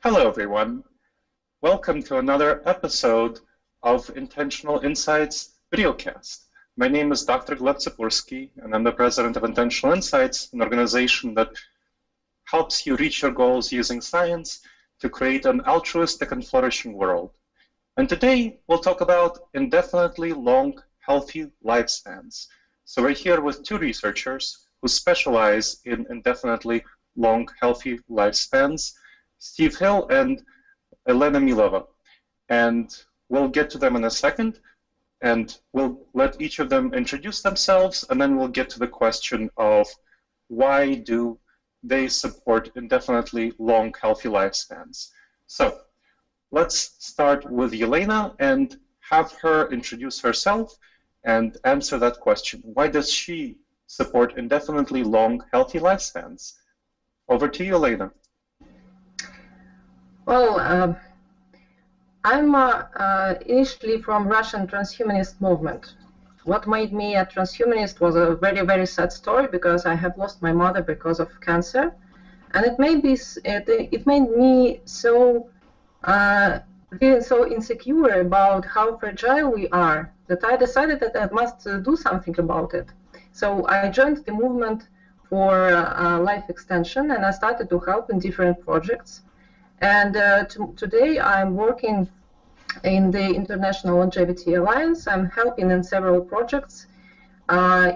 Hello, everyone. Welcome to another episode of Intentional Insights videocast. My name is Dr. Gleb Tsipursky, and I'm the president of Intentional Insights, an organization that helps you reach your goals using science to create an altruistic and flourishing world. And today, we'll talk about indefinitely long, healthy lifespans. So we're here with two researchers who specialize in indefinitely long, healthy lifespans, Steve Hill and Elena Milova. And we'll get to them in a second, and we'll let each of them introduce themselves, and then we'll get to the question of why do they support indefinitely long, healthy lifespans. So let's start with Elena and have her introduce herself and answer that question. Why does she support indefinitely long, healthy lifespans? Over to you, Elena. Well, I'm initially from Russian transhumanist movement. What made me a transhumanist was a very, very sad story because I have lost my mother because of cancer, and it made me so feeling so insecure about how fragile we are that I decided that I must do something about it. So I joined the movement for life extension, and I started to help in different projects. And today I'm working in the International Longevity Alliance. I'm helping in several projects,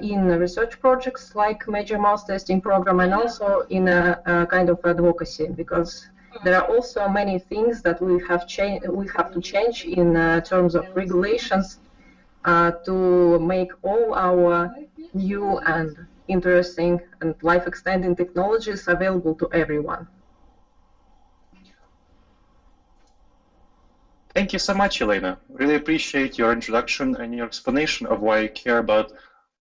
in research projects like major mouse testing program, and also in a kind of advocacy, because there are also many things that we have to change in terms of regulations to make all our new and interesting and life extending technologies available to everyone. Thank you so much, Elena. Really appreciate your introduction and your explanation of why you care about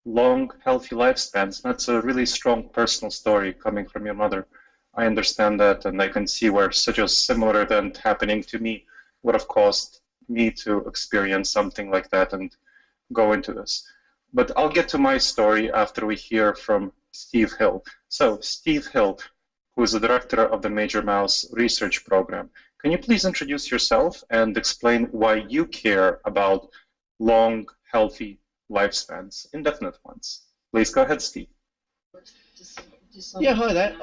long, healthy lifespans. That's a really strong personal story coming from your mother. I understand that, and I can see where such a similar event happening to me would have caused me to experience something like that and go into this. But I'll get to my story after we hear from Steve Hill. So, Steve Hill, who is the director of the Major Mouse Research Program. Can you please introduce yourself and explain why you care about long, healthy lifespans, indefinite ones? Please go ahead, Steve. Yeah, hi there.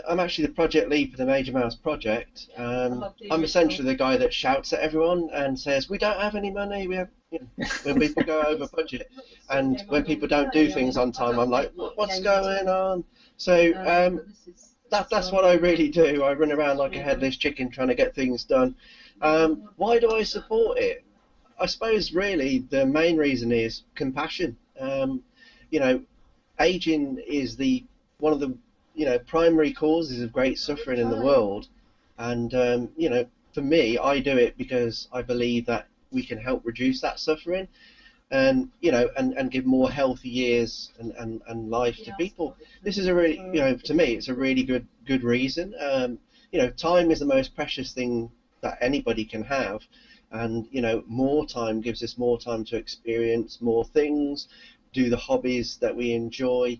I'm actually the project lead for the Major Mouse project. I'm essentially the guy that shouts at everyone and says, "We don't have any money. We have," when people go over budget, and when people don't do things on time, I'm like, "What's going on?" So that's what I really do. I run around like a headless chicken trying to get things done. Why do I support it? I suppose really the main reason is compassion. Aging is one of the primary causes of great suffering in the world, and for me, I do it because I believe that we can help reduce that suffering, and give more healthy years and life to people. This is a really, to me, it's a really good reason. Time is the most precious thing that anybody can have, and more time gives us more time to experience more things, do the hobbies that we enjoy,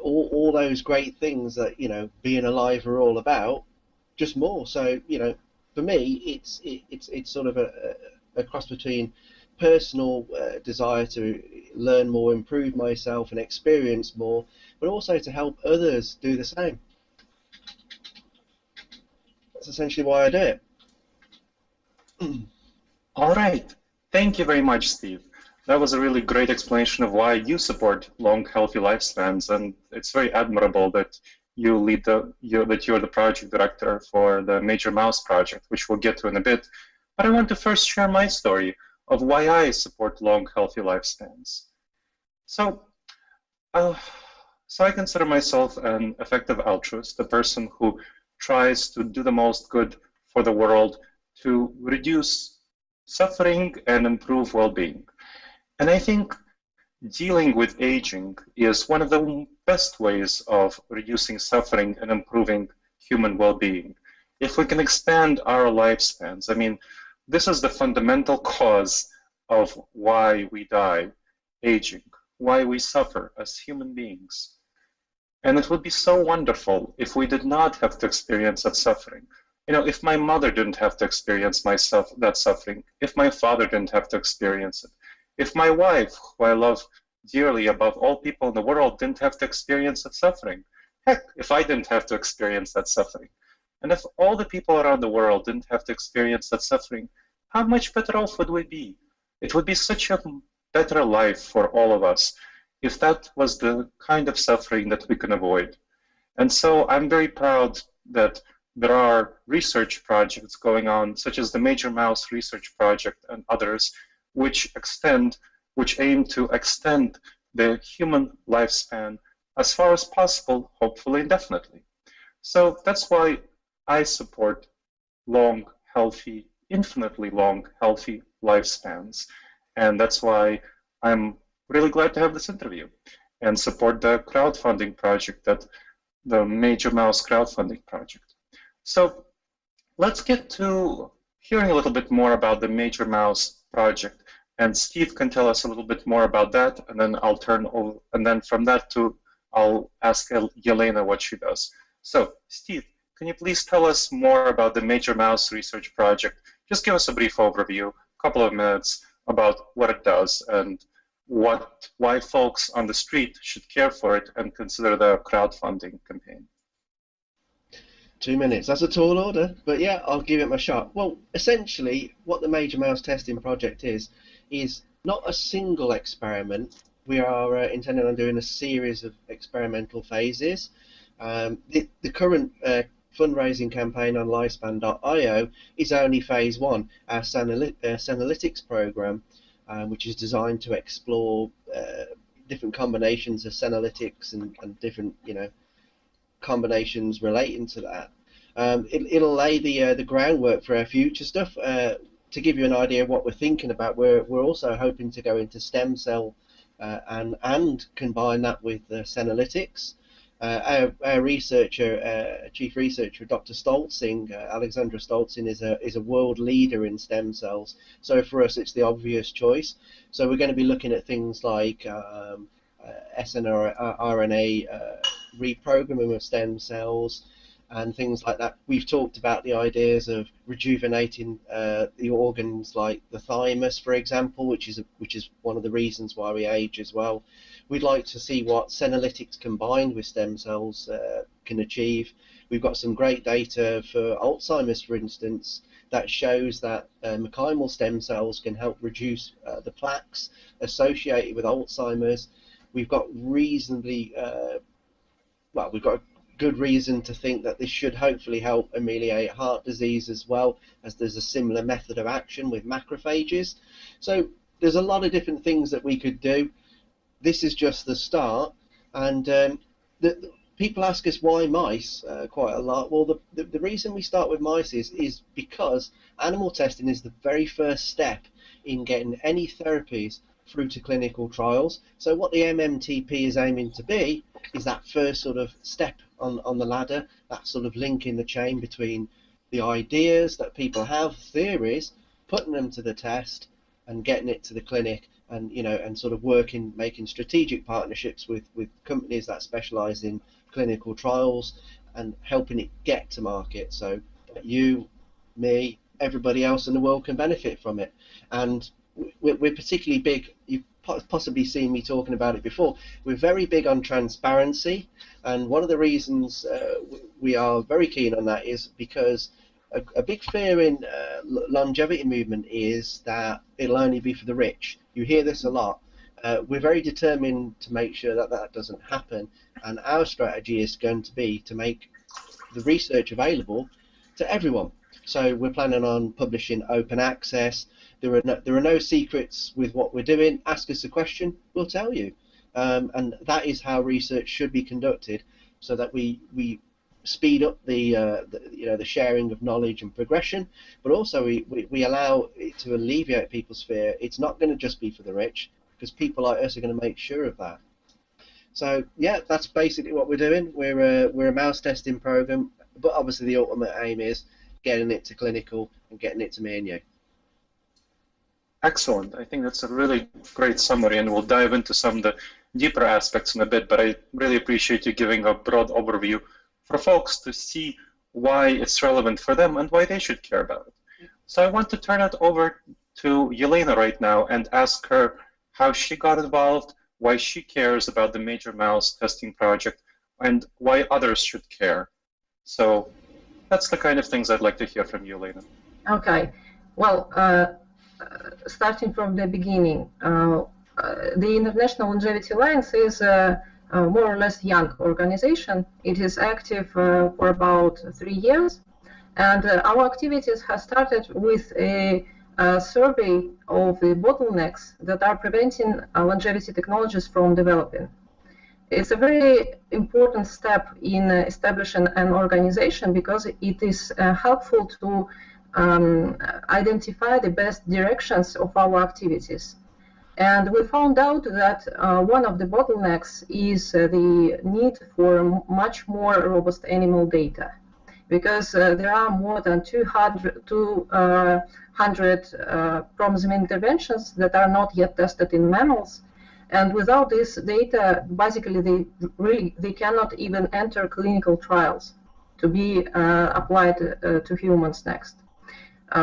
all those great things that being alive are all about, just more. So for me, it's sort of a cross between personal desire to learn more, improve myself and experience more, but also to help others do the same. That's essentially why I do it. All right. Thank you very much, Steve. That was a really great explanation of why you support long, healthy lifespans, and it's very admirable that you lead you're the project director for the Major Mouse project, which we'll get to in a bit. But I want to first share my story of why I support long, healthy lifespans. So I consider myself an effective altruist, a person who tries to do the most good for the world to reduce suffering and improve well-being. And I think dealing with aging is one of the best ways of reducing suffering and improving human well-being. If we can expand our lifespans, I mean, this is the fundamental cause of why we die, aging, why we suffer as human beings. And it would be so wonderful if we did not have to experience that suffering. if my mother didn't have to experience that suffering, if my father didn't have to experience it, if my wife, who I love dearly above all people in the world, didn't have to experience that suffering, heck, if I didn't have to experience that suffering, and if all the people around the world didn't have to experience that suffering, how much better off would we be? It would be such a better life for all of us if that was the kind of suffering that we can avoid. And so I'm very proud that there are research projects going on, such as the Major Mouse Research Project and others, which aim to extend the human lifespan as far as possible, hopefully indefinitely. So that's why I support long, healthy, infinitely long, healthy lifespans. And that's why I'm really glad to have this interview and support the crowdfunding project, the Major Mouse crowdfunding project. So let's get to hearing a little bit more about the Major Mouse project. And Steve can tell us a little bit more about that, and then I'll turn over, and then from that I'll ask Yelena what she does. So Steve, can you please tell us more about the Major Mouse Research Project? Just give us a brief overview, a couple of minutes, about what it does and why folks on the street should care for it and consider the crowdfunding campaign. 2 minutes, that's a tall order, but yeah, I'll give it my shot. Well, essentially, what the Major Mouse Testing Project is not a single experiment. We are intending on doing a series of experimental phases. The current fundraising campaign on lifespan.io is only phase 1, our Senolytics program, which is designed to explore different combinations of senolytics and different, combinations relating to that. It'll lay the groundwork for our future stuff. To give you an idea of what we're thinking about, we're also hoping to go into stem cell and combine that with senolytics. Our researcher, chief researcher, Dr. Stolzing, Alexandra Stolzing, is a world leader in stem cells. So for us, it's the obvious choice. So we're going to be looking at things like snRNA reprogramming of stem cells and things like that. We've talked about the ideas of rejuvenating the organs like the thymus, for example, which is one of the reasons why we age as well. We'd like to see what senolytics combined with stem cells can achieve. We've got some great data for Alzheimer's, for instance, that shows that mesenchymal stem cells can help reduce the plaques associated with Alzheimer's. We've got we've got a good reason to think that this should hopefully help ameliorate heart disease as well, as there's a similar method of action with macrophages. So there's a lot of different things that we could do. This is just the start, and people ask us why mice quite a lot. Well, the reason we start with mice is because animal testing is the very first step in getting any therapies through to clinical trials. So what the MMTP is aiming to be is that first sort of step on the ladder, that sort of link in the chain between the ideas that people have, theories, putting them to the test and getting it to the clinic, and and sort of making strategic partnerships with companies that specialize in clinical trials and helping it get to market so that you, me, everybody else in the world can benefit from it. And we're particularly big, you've possibly seen me talking about it before, we're very big on transparency, and one of the reasons we are very keen on that is because a big fear in longevity movement is that it'll only be for the rich. You hear this a lot. We're very determined to make sure that that doesn't happen, and our strategy is going to be to make the research available to everyone. So we're planning on publishing open access. There are no secrets with what we're doing. Ask us a question, we'll tell you. And that is how research should be conducted, so that we speed up the sharing of knowledge and progression, but also we allow it to alleviate people's fear. It's not going to just be for the rich, because people like us are going to make sure of that. So yeah, that's basically what we're doing. We're a mouse testing program, but obviously the ultimate aim is getting it to clinical and getting it to me and you. Excellent. I think that's a really great summary, and we'll dive into some of the deeper aspects in a bit, but I really appreciate you giving a broad overview for folks to see why it's relevant for them and why they should care about it. So I want to turn it over to Yelena right now and ask her how she got involved, why she cares about the Major Mouse testing project, and why others should care. So that's the kind of things I'd like to hear from you, Yelena. Okay. Well, starting from the beginning, the International Longevity Alliance is a more or less young organization. It is active for about 3 years, and our activities have started with a survey of the bottlenecks that are preventing longevity technologies from developing. It's a very important step in establishing an organization because it is helpful to identify the best directions of our activities. And we found out that one of the bottlenecks is the need for much more robust animal data, because there are more than 200 promising interventions that are not yet tested in mammals. And without this data, basically they cannot even enter clinical trials to be applied to humans next.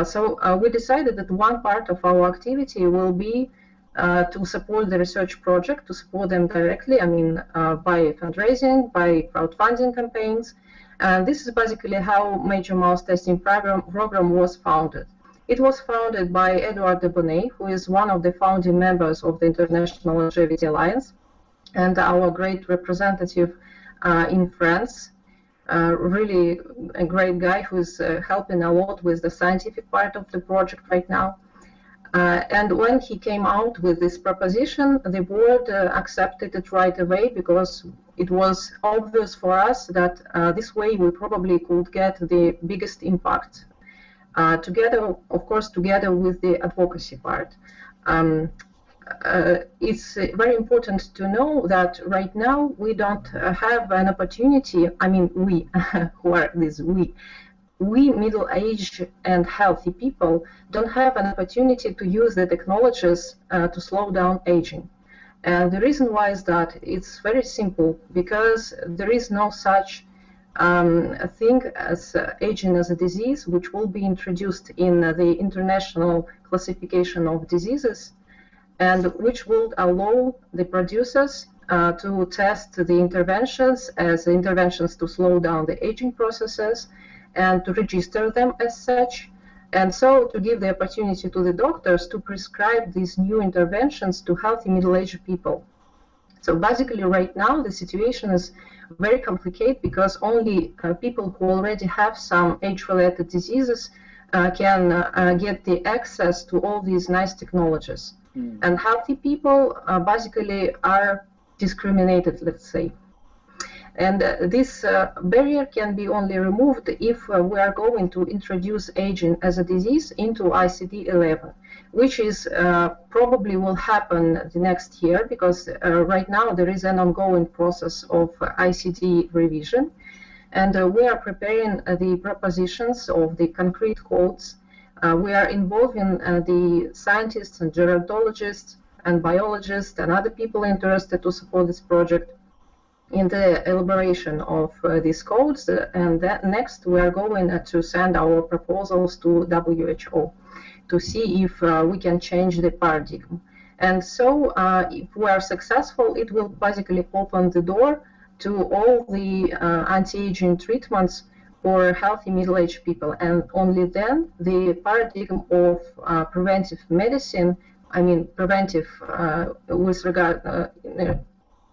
So we decided that one part of our activity will be to support the research project, to support them directly, I mean, by fundraising, by crowdfunding campaigns. And this is basically how Major Mouse Testing program was founded. It was founded by Edouard de Bonnet, who is one of the founding members of the International Longevity Alliance and our great representative in France. Really a great guy who's helping a lot with the scientific part of the project right now. And when he came out with this proposition, the board accepted it right away because it was obvious for us that this way we probably could get the biggest impact. Together, of course, together with the advocacy part. It's very important to know that right now we don't have an opportunity, I mean we, who are these we middle-aged and healthy people don't have an opportunity to use the technologies to slow down aging. And the reason why is that it's very simple, because there is no such a thing as aging as a disease, which will be introduced in the International Classification of Diseases, and which will allow the producers to test the interventions as interventions to slow down the aging processes and to register them as such, and so to give the opportunity to the doctors to prescribe these new interventions to healthy middle-aged people. So basically right now the situation is very complicated because only people who already have some age-related diseases can get the access to all these nice technologies. And healthy people basically are discriminated, let's say. And this barrier can be only removed if we are going to introduce aging as a disease into ICD-11, which is probably will happen the next year, because right now there is an ongoing process of ICD revision, and we are preparing the propositions of the concrete codes. We are involving the scientists and gerontologists and biologists and other people interested to support this project in the elaboration of these codes, and next we are going to send our proposals to WHO to see if we can change the paradigm. And so if we are successful, it will basically open the door to all the anti-aging treatments for healthy middle-aged people, and only then the paradigm of preventive medicine, I mean preventive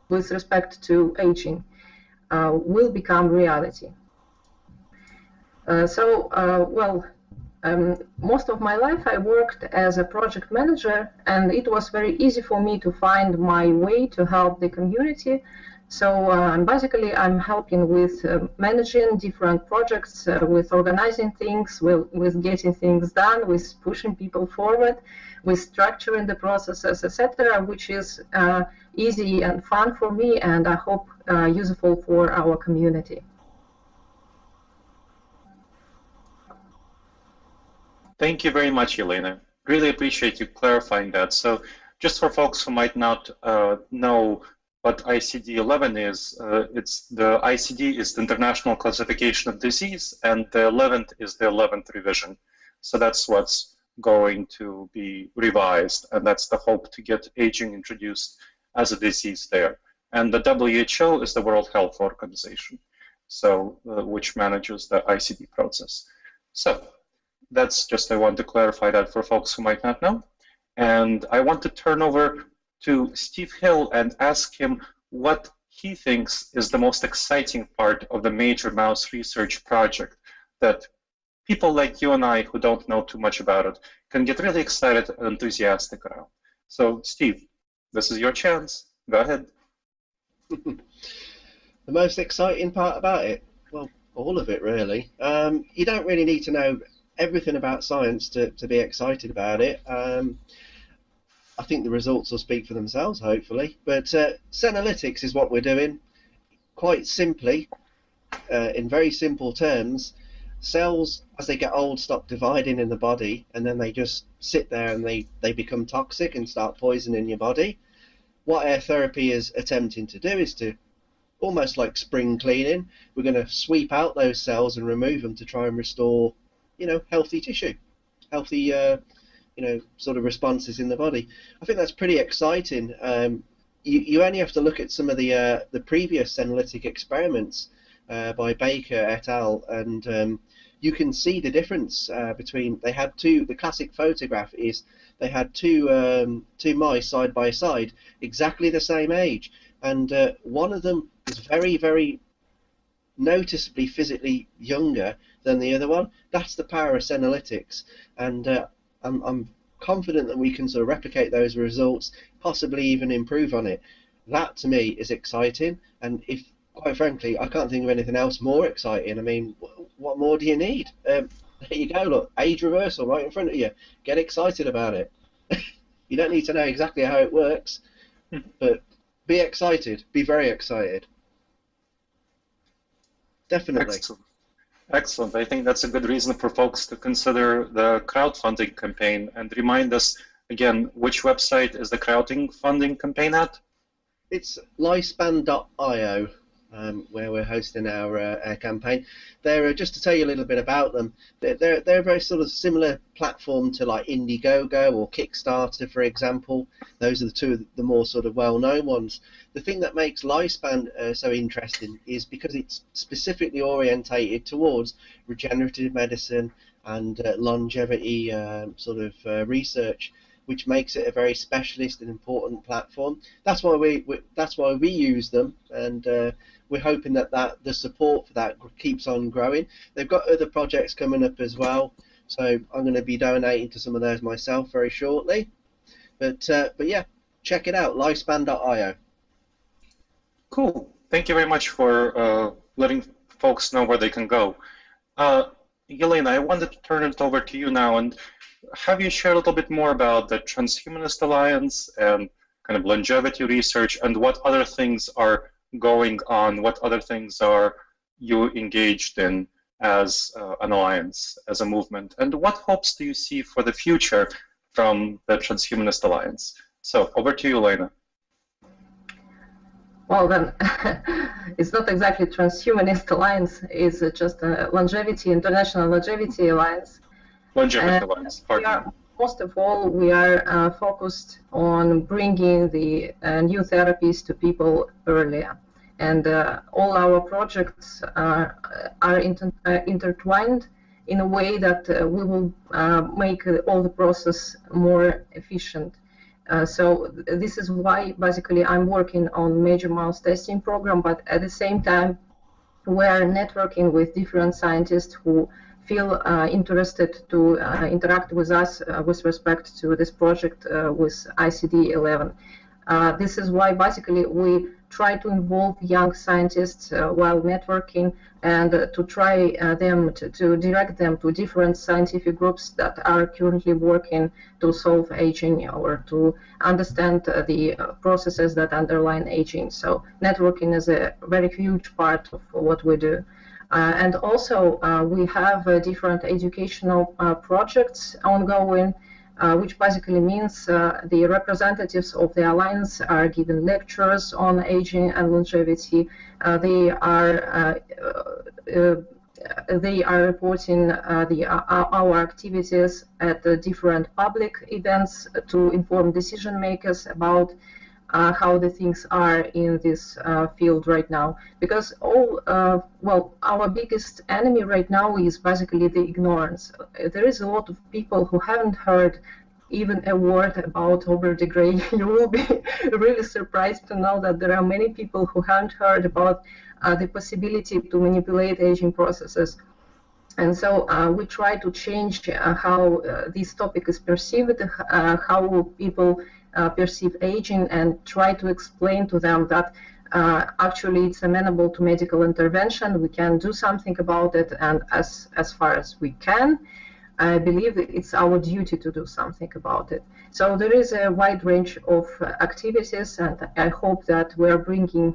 with respect to aging, will become reality. Most of my life I worked as a project manager, and it was very easy for me to find my way to help the community. So basically I'm helping with managing different projects, with organizing things, with getting things done, with pushing people forward, with structuring the processes, etc., which is easy and fun for me, and I hope useful for our community. Thank you very much, Yelena. Really appreciate you clarifying that. So just for folks who might not know what ICD-11 is. It's the ICD is the International Classification of Disease, and the 11th is the 11th revision. So that's what's going to be revised, and that's the hope, to get aging introduced as a disease there. And the WHO is the World Health Organization, so which manages the ICD process. So that's just, I want to clarify that for folks who might not know. And I want to turn over to Steve Hill and ask him what he thinks is the most exciting part of the Major Mouse research project that people like you and I who don't know too much about it can get really excited and enthusiastic around. So Steve, this is your chance. Go ahead. The most exciting part about it? Well, all of it really. You don't really need to know everything about science to be excited about it. I think the results will speak for themselves, hopefully. But Senolytics is what we're doing. Quite simply, in very simple terms, cells, as they get old, stop dividing in the body, and then they just sit there and they become toxic and start poisoning your body. What our therapy is attempting to do is to, almost like spring cleaning, we're going to sweep out those cells and remove them to try and restore, healthy tissue, healthy sort of responses in the body. I think that's pretty exciting. You only have to look at some of the previous senolytic experiments by Baker et al. And you can see the difference between, they had the classic photograph is they had two mice side by side, exactly the same age, and one of them was very, very noticeably physically younger than the other one. That's the power of senolytics, and I'm confident that we can sort of replicate those results, possibly even improve on it. That to me is exciting, and if, quite frankly, I can't think of anything else more exciting. I mean, what more do you need? There you go, look, age reversal right in front of you. Get excited about it. You don't need to know exactly how it works, but be excited, be very excited. Definitely. Excellent. I think that's a good reason for folks to consider the crowdfunding campaign. And remind us again, which website is the crowdfunding campaign at? It's lifespan.io, where we're hosting our campaign. They're just to tell you a little bit about them. They're a very sort of similar platform to like Indiegogo or Kickstarter, for example. Those are the two of the more sort of well-known ones. The thing that makes Lifespan so interesting is because it's specifically orientated towards regenerative medicine and longevity sort of research, which makes it a very specialist and important platform. That's why we use them, and we're hoping that the support for that keeps on growing. They've got other projects coming up as well, so I'm going to be donating to some of those myself very shortly. But yeah, check it out, lifespan.io. Cool. Thank you very much for letting folks know where they can go. Yelena, I wanted to turn it over to you now and have you share a little bit more about the Transhumanist Alliance and kind of longevity research and what other things are going on, what other things are you engaged in as an alliance, as a movement, and what hopes do you see for the future from the Transhumanist Alliance? So over to you, Elena. Well then, it's not exactly Transhumanist Alliance, it's just a International Longevity Alliance. Longevity Alliance, pardon. Most of all, we are focused on bringing the new therapies to people earlier. And all our projects are intertwined in a way that we will make all the process more efficient. So this is why basically I'm working on major mouse testing program, but at the same time we're networking with different scientists who feel interested to interact with us with respect to this project with ICD-11. This is why basically we try to involve young scientists while networking and to try to direct them to different scientific groups that are currently working to solve aging or to understand the processes that underlie aging. So networking is a very huge part of what we do. And also we have different educational projects ongoing. which basically means the representatives of the alliance are giving lectures on aging and longevity. They are reporting our activities at the different public events to inform decision makers about how the things are in this field right now. Because our biggest enemy right now is basically the ignorance. There is a lot of people who haven't heard even a word about Aubrey de Grey. You will be really surprised to know that there are many people who haven't heard about the possibility to manipulate aging processes. And so we try to change how this topic is perceived, how people perceive aging, and try to explain to them that actually it's amenable to medical intervention. We can do something about it, and as far as we can, I believe it's our duty to do something about it. So there is a wide range of activities, and I hope that we're bringing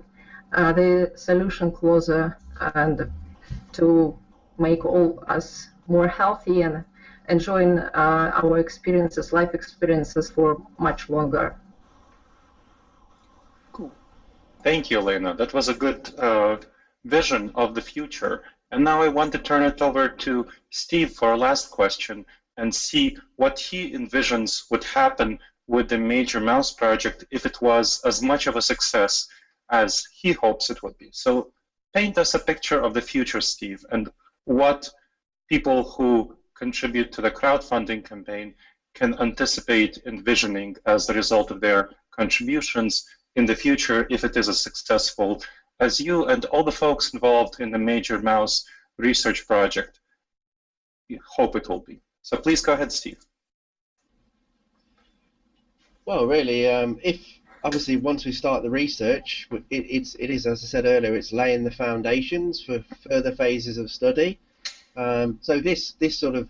the solution closer and to make all us more healthy and enjoying our experiences, life experiences, for much longer. Cool. Thank you, Elena. That was a good vision of the future. And now I want to turn it over to Steve for our last question and see what he envisions would happen with the Major Mouse project if it was as much of a success as he hopes it would be. So paint us a picture of the future, Steve, and what people who contribute to the crowdfunding campaign can anticipate envisioning as the result of their contributions in the future if it is as successful as you and all the folks involved in the Major Mouse research project hope it will be. So please go ahead, Steve. Well, really, if obviously once we start the research, it is, as I said earlier, it's laying the foundations for further phases of study. So this sort of,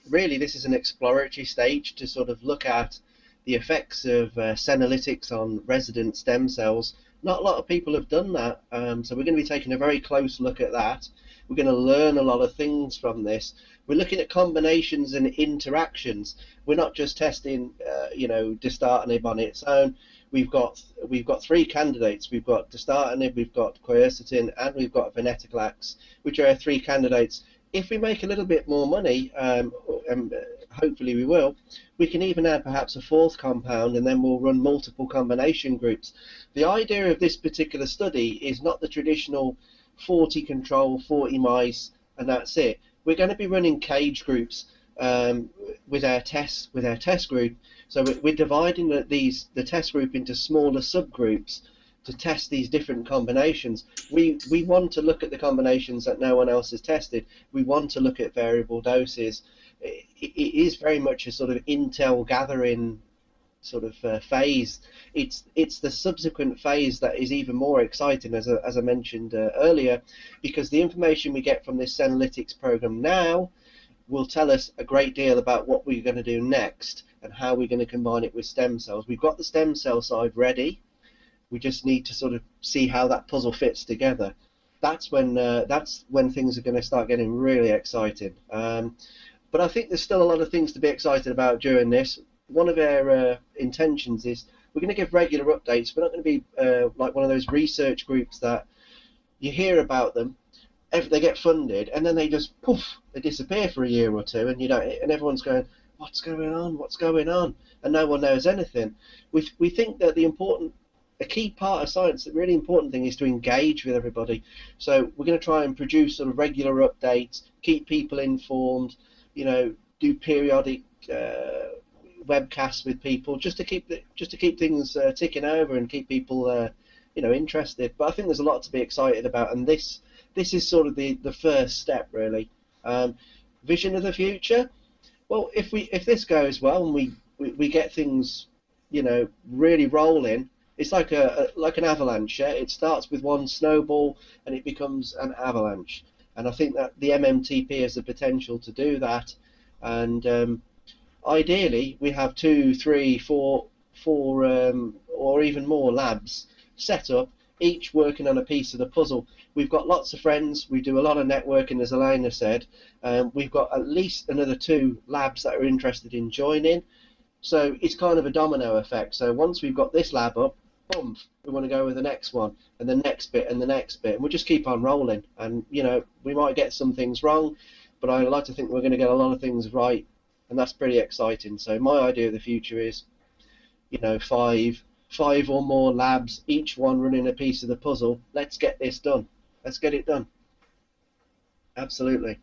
really, this is an exploratory stage to sort of look at the effects of senolytics on resident stem cells. Not a lot of people have done that, so we're going to be taking a very close look at that. We're going to learn a lot of things from this. We're looking at combinations and interactions. We're not just testing, dasatinib on its own. We've got 3 candidates. We've got dasatinib, we've got quercetin, and we've got venetoclax, which are our 3 candidates. If we make a little bit more money, and hopefully we will, we can even add perhaps a 4th compound, and then we'll run multiple combination groups. The idea of this particular study is not the traditional 40 control, 40 mice, and that's it. We're going to be running cage groups with our test group. So we're dividing the test group into smaller subgroups to test these different combinations. We want to look at the combinations that no one else has tested. We want to look at variable doses. It is very much a sort of intel gathering sort of phase. It's the subsequent phase that is even more exciting, as I mentioned earlier, because the information we get from this senolytics program now will tell us a great deal about what we're going to do next and how we're going to combine it with stem cells. We've got the stem cell side ready. We just need to sort of see how that puzzle fits together. That's when things are going to start getting really exciting. But I think there's still a lot of things to be excited about during this. One of our intentions is we're going to give regular updates. We're not going to be like one of those research groups that you hear about them, they get funded, and then they just poof, they disappear for a year or two, and and everyone's going, what's going on? What's going on? And no one knows anything. We think that a key part of science, the really important thing, is to engage with everybody. So we're going to try and produce sort of regular updates, keep people informed, do periodic webcasts with people, just to keep things ticking over and keep people interested. But I think there's a lot to be excited about, and this is sort of the first step, really. Vision of the future. Well, if this goes well and we get things really rolling, it's like an avalanche. Yeah? It starts with one snowball and it becomes an avalanche, and I think that the MMTP has the potential to do that. And ideally, we have 2, 3, 4, or even more labs set up, each working on a piece of the puzzle. We've got lots of friends. We do a lot of networking, as Elena said. We've got at least another 2 labs that are interested in joining. So it's kind of a domino effect. So once we've got this lab up, boom, we want to go with the next one, and the next bit, and the next bit, and we'll just keep on rolling. And you know, we might get some things wrong, but I like to think we're going to get a lot of things right, and that's pretty exciting. So my idea of the future is, you know, five or more labs, each one running a piece of the puzzle. Let's get this done. Let's get it done. Absolutely.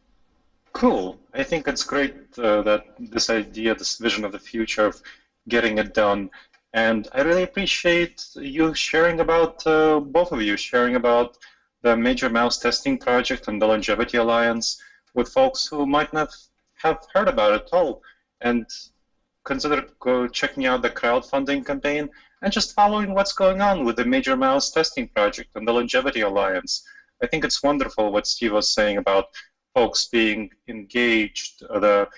Cool. I think it's great that this idea, this vision of the future of getting it done. And I really appreciate you sharing about, both of you sharing about the Major Mouse Testing Project and the Longevity Alliance with folks who might not have heard about it at all. And consider checking out the crowdfunding campaign and just following what's going on with the Major Mouse Testing Project and the Longevity Alliance. I think it's wonderful what Steve was saying about folks being engaged, the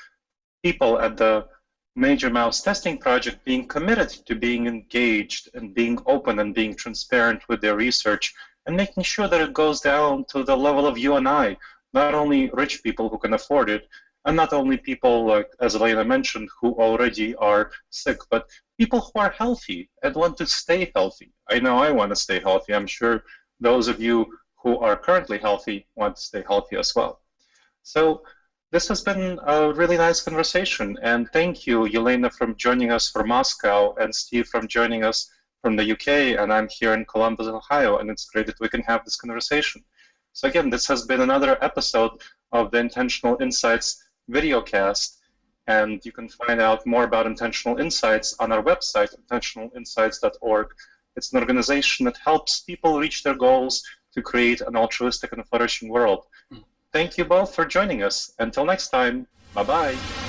people at the Major Mouse Testing Project being committed to being engaged and being open and being transparent with their research and making sure that it goes down to the level of you and I, not only rich people who can afford it, and not only people, like, as Elena mentioned, who already are sick, but people who are healthy and want to stay healthy. I know I want to stay healthy. I'm sure those of you who are currently healthy want to stay healthy as well. So this has been a really nice conversation, and thank you, Elena, from joining us from Moscow, and Steve from joining us from the UK, and I'm here in Columbus, Ohio, and it's great that we can have this conversation. So again, this has been another episode of the Intentional Insights videocast, and you can find out more about Intentional Insights on our website, intentionalinsights.org. It's an organization that helps people reach their goals to create an altruistic and flourishing world. Thank you both for joining us. Until next time, bye-bye.